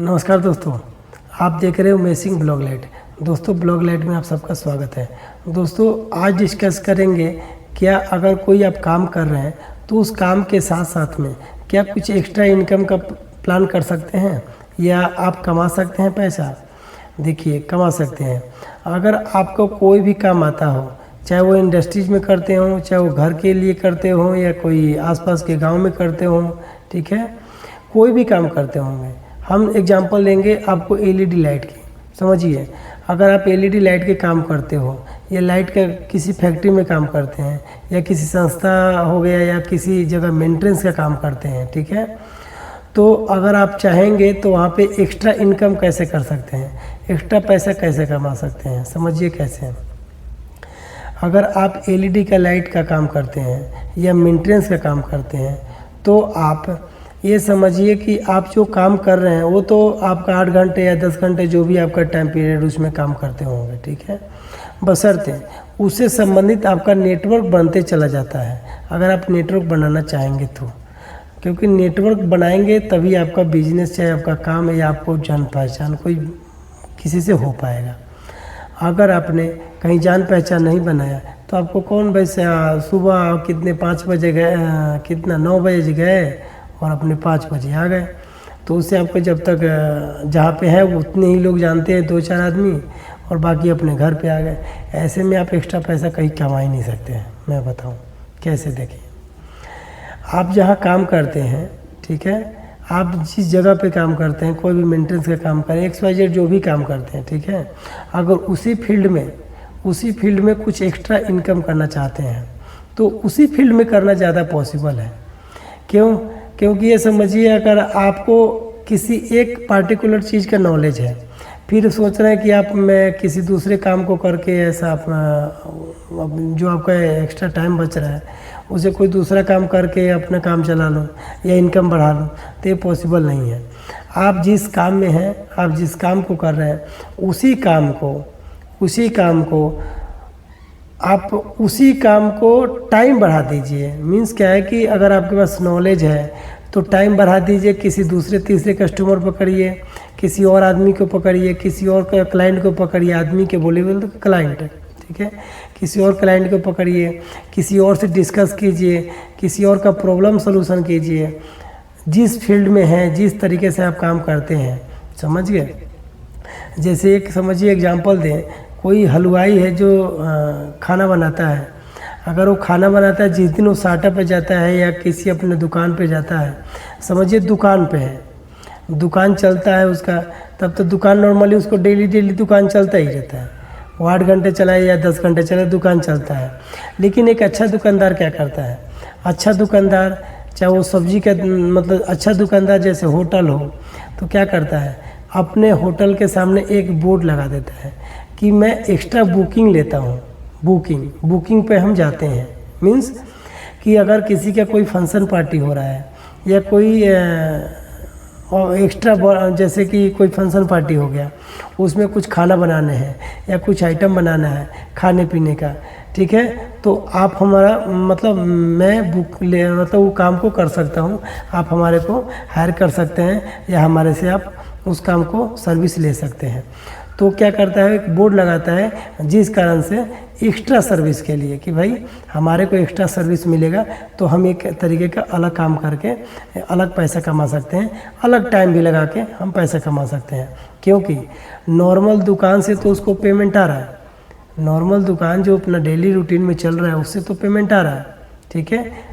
नमस्कार दोस्तों, आप देख रहे हो मेसिंग ब्लॉग लाइट। दोस्तों ब्लॉग लाइट में आप सबका स्वागत है। दोस्तों आज डिस्कस करेंगे क्या अगर कोई आप काम कर रहे हैं तो उस काम के साथ साथ में क्या कुछ एक्स्ट्रा इनकम का प्लान कर सकते हैं या आप कमा सकते हैं पैसा। देखिए कमा सकते हैं। अगर आपको कोई भी काम आता हो, चाहे वो इंडस्ट्रीज में करते हों, चाहे वो घर के लिए करते हों या कोई आसपास के गांव में करते हों, ठीक है, कोई भी काम करते होंगे। हम एग्जांपल लेंगे आपको एलईडी लाइट की। समझिए, अगर आप एलईडी लाइट के काम करते हो या लाइट का किसी फैक्ट्री में काम करते हैं या किसी संस्था हो गया या किसी जगह मेंटेनेंस का काम करते हैं, ठीक है, तो अगर आप चाहेंगे तो वहाँ पे एक्स्ट्रा इनकम कैसे कर सकते हैं, एक्स्ट्रा पैसा कैसे कमा सकते हैं। समझिए कैसे। अगर आप एलईडी का लाइट का काम करते हैं या मेंटेनेंस का काम करते हैं तो आप ये समझिए कि आप जो काम कर रहे हैं वो तो आपका 8 घंटे या 10 घंटे जो भी आपका टाइम पीरियड उसमें काम करते होंगे, ठीक है, बशर्ते उससे संबंधित आपका नेटवर्क बनते चला जाता है। अगर आप नेटवर्क बनाना चाहेंगे तो, क्योंकि नेटवर्क बनाएंगे तभी आपका बिजनेस चाहे आपका काम या आपको जान पहचान कोई किसी से हो पाएगा। अगर आपने कहीं जान पहचान नहीं बनाया तो आपको कौन वैसे सुबह कितने 5 बजे गए, कितना 9 बजे गए और अपने 5 बजे आ गए, तो उससे आपको जब तक जहाँ पे है उतने ही लोग जानते हैं, 2-4 आदमी, और बाकी अपने घर पे आ गए। ऐसे में आप एक्स्ट्रा पैसा कहीं कमा ही नहीं सकते हैं। मैं बताऊँ कैसे। देखिए, आप जहाँ काम करते हैं, ठीक है, आप जिस जगह पे काम करते हैं, कोई भी मेंटेनेंस का काम करें, XYZ जो भी काम करते हैं, ठीक है, अगर उसी फील्ड में कुछ एक्स्ट्रा इनकम करना चाहते हैं तो उसी फील्ड में करना ज़्यादा पॉसिबल है। क्यों? क्योंकि ये समझिए, अगर आपको किसी एक पार्टिकुलर चीज़ का नॉलेज है, फिर सोच रहे हैं कि आप मैं किसी दूसरे काम को करके ऐसा अपना जो आपका एक्स्ट्रा टाइम बच रहा है उसे कोई दूसरा काम करके अपना काम चला लो या इनकम बढ़ा लो, तो ये पॉसिबल नहीं है। आप जिस काम में हैं, आप जिस काम को कर रहे हैं उसी काम को टाइम बढ़ा दीजिए। मीन्स क्या है कि अगर आपके पास नॉलेज है तो टाइम बढ़ा दीजिए, किसी दूसरे तीसरे कस्टमर पकड़िए, किसी और आदमी को पकड़िए, किसी और क्लाइंट को पकड़िए। आदमी के बोले तो क्लाइंट है, ठीक है, किसी और क्लाइंट को पकड़िए, किसी और से डिस्कस कीजिए, किसी और का प्रॉब्लम सॉल्यूशन कीजिए। जिस फील्ड में है, जिस तरीके से आप काम करते हैं, समझ गए। जैसे एक समझिए एग्जांपल दें, कोई हलवाई है जो खाना बनाता है। अगर वो खाना बनाता है, जिस दिन वो साटा पे जाता है या किसी अपने दुकान पे जाता है, समझिए दुकान पे है, दुकान चलता है उसका, तब तो दुकान नॉर्मली उसको डेली दुकान चलता ही रहता है। वो 8 घंटे चलाए या 10 घंटे चलाए, दुकान चलता है। लेकिन एक अच्छा दुकानदार क्या करता है, अच्छा दुकानदार, चाहे वो सब्जी का मतलब अच्छा दुकानदार जैसे होटल हो, तो क्या करता है, अपने होटल के सामने एक बोर्ड लगा देता है कि मैं एक्स्ट्रा बुकिंग लेता हूँ। बुकिंग पे हम जाते हैं। मीन्स कि अगर किसी का कोई फंक्शन पार्टी हो रहा है या कोई एक्स्ट्रा, जैसे कि कोई फंक्शन पार्टी हो गया, उसमें कुछ खाना बनाने हैं या कुछ आइटम बनाना है खाने पीने का, ठीक है, तो आप हमारा मतलब मैं मतलब वो काम को कर सकता हूँ, आप हमारे को हायर कर सकते हैं या हमारे से आप उस काम को सर्विस ले सकते हैं। तो क्या करता है, एक बोर्ड लगाता है जिस कारण से एक्स्ट्रा सर्विस के लिए कि भाई हमारे को एक्स्ट्रा सर्विस मिलेगा तो हम एक तरीके का अलग काम करके अलग पैसा कमा सकते हैं, अलग टाइम भी लगा के हम पैसा कमा सकते हैं। क्योंकि नॉर्मल दुकान से तो उसको पेमेंट आ रहा है, नॉर्मल दुकान जो अपना डेली रूटीन में चल रहा है उससे तो पेमेंट आ रहा है, ठीक है।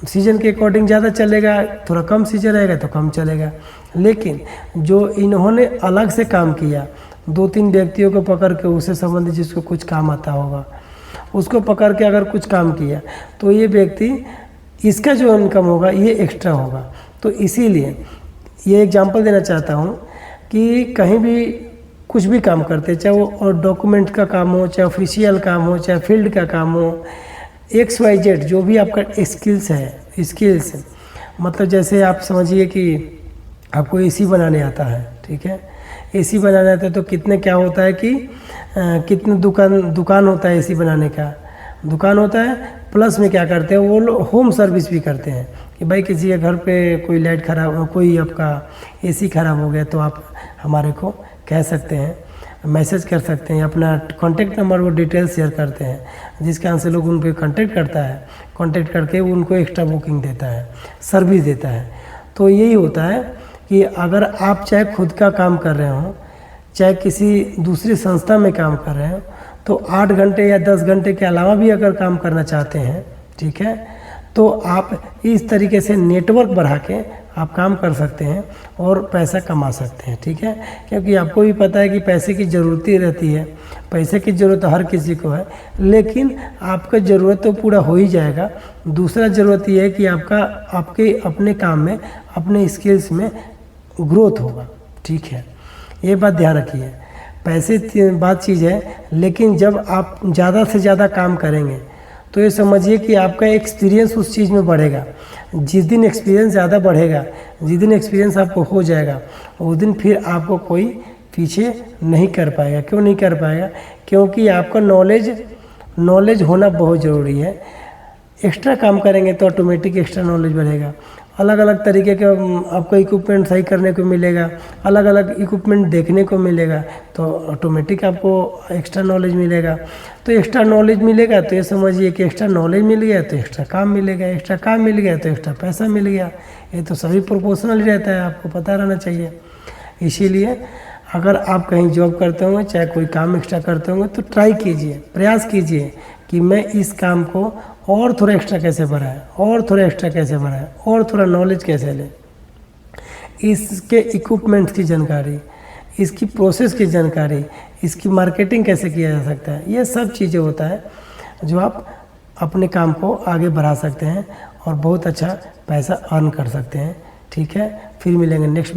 सीजन के अकॉर्डिंग ज़्यादा चलेगा, थोड़ा कम सीजन रहेगा तो कम चलेगा। लेकिन जो इन्होंने अलग से काम किया, 2-3 व्यक्तियों को पकड़ के उससे संबंधित जिसको कुछ काम आता होगा उसको पकड़ के अगर कुछ काम किया तो ये व्यक्ति, इसका जो इनकम होगा ये एक्स्ट्रा होगा। तो इसीलिए ये एग्जांपल देना चाहता हूँ कि कहीं भी कुछ भी काम करते, चाहे वो और डॉक्यूमेंट का काम हो, चाहे ऑफिशियल काम हो, चाहे फील्ड का काम हो, XYZ जो भी आपका स्किल्स मतलब जैसे आप समझिए कि आपको AC बनाने आता है, ठीक है, AC बनाना था तो कितने क्या होता है कि कितने दुकान होता है AC बनाने का। दुकान होता है, प्लस में क्या करते हैं वो लोग होम सर्विस भी करते हैं कि भाई किसी के घर पे कोई लाइट ख़राब, कोई आपका एसी ख़राब हो गया तो आप हमारे को कह सकते हैं, मैसेज कर सकते हैं, अपना कॉन्टैक्ट नंबर वो डिटेल शेयर करते हैं, जिस कारण से लोग उन पर कॉन्टैक्ट करता है, कॉन्टैक्ट करके उनको एक्स्ट्रा बुकिंग देता है, सर्विस देता है। तो यही होता है कि अगर आप चाहे खुद का काम कर रहे हो, चाहे किसी दूसरी संस्था में काम कर रहे हो, तो 8 घंटे या 10 घंटे के अलावा भी अगर काम करना चाहते हैं, ठीक है, तो आप इस तरीके से नेटवर्क बढ़ा के आप काम कर सकते हैं और पैसा कमा सकते हैं, ठीक है। क्योंकि आपको भी पता है कि पैसे की ज़रूरत ही रहती है, पैसे की ज़रूरत हर किसी को है, लेकिन आपका ज़रूरत तो पूरा हो ही जाएगा। दूसरा ज़रूरत ये है कि आपके अपने काम में, अपने स्किल्स में ग्रोथ होगा, ठीक है। ये बात ध्यान रखिए, पैसे बात चीज़ है, लेकिन जब आप ज़्यादा से ज़्यादा काम करेंगे तो ये समझिए कि आपका एक्सपीरियंस उस चीज़ में बढ़ेगा। जिस दिन एक्सपीरियंस ज़्यादा बढ़ेगा, जिस दिन एक्सपीरियंस आपको हो जाएगा, उस दिन फिर आपको कोई पीछे नहीं कर पाएगा। क्यों नहीं कर पाएगा? क्योंकि आपका नॉलेज होना बहुत ज़रूरी है। एक्स्ट्रा काम करेंगे तो ऑटोमेटिक एक्स्ट्रा नॉलेज बढ़ेगा। अलग अलग तरीके का आपको इक्विपमेंट सही करने को मिलेगा, अलग अलग इक्विपमेंट देखने को मिलेगा, तो ऑटोमेटिक आपको एक्स्ट्रा नॉलेज मिलेगा। तो एक्स्ट्रा नॉलेज मिलेगा तो ये समझिए कि एक्स्ट्रा नॉलेज मिल गया तो एक्स्ट्रा काम मिलेगा, एक्स्ट्रा काम मिल गया तो एक्स्ट्रा पैसा मिल गया। ये तो सभी प्रोपोर्शनल ही रहता है, आपको पता रहना चाहिए। इसीलिए अगर आप कहीं जॉब करते होंगे, चाहे कोई काम एक्स्ट्रा करते होंगे, तो ट्राई कीजिए, प्रयास कीजिए कि मैं इस काम को और थोड़ा एक्स्ट्रा कैसे बढ़ाएं, और थोड़ा एक्स्ट्रा कैसे बढ़ाएं, और थोड़ा नॉलेज कैसे लें, इसके इक्विपमेंट्स की जानकारी, इसकी प्रोसेस की जानकारी, इसकी मार्केटिंग कैसे किया जा सकता है, ये सब चीज़ें होता है जो आप अपने काम को आगे बढ़ा सकते हैं और बहुत अच्छा पैसा अर्न कर सकते हैं, ठीक है। फिर मिलेंगे नेक्स्ट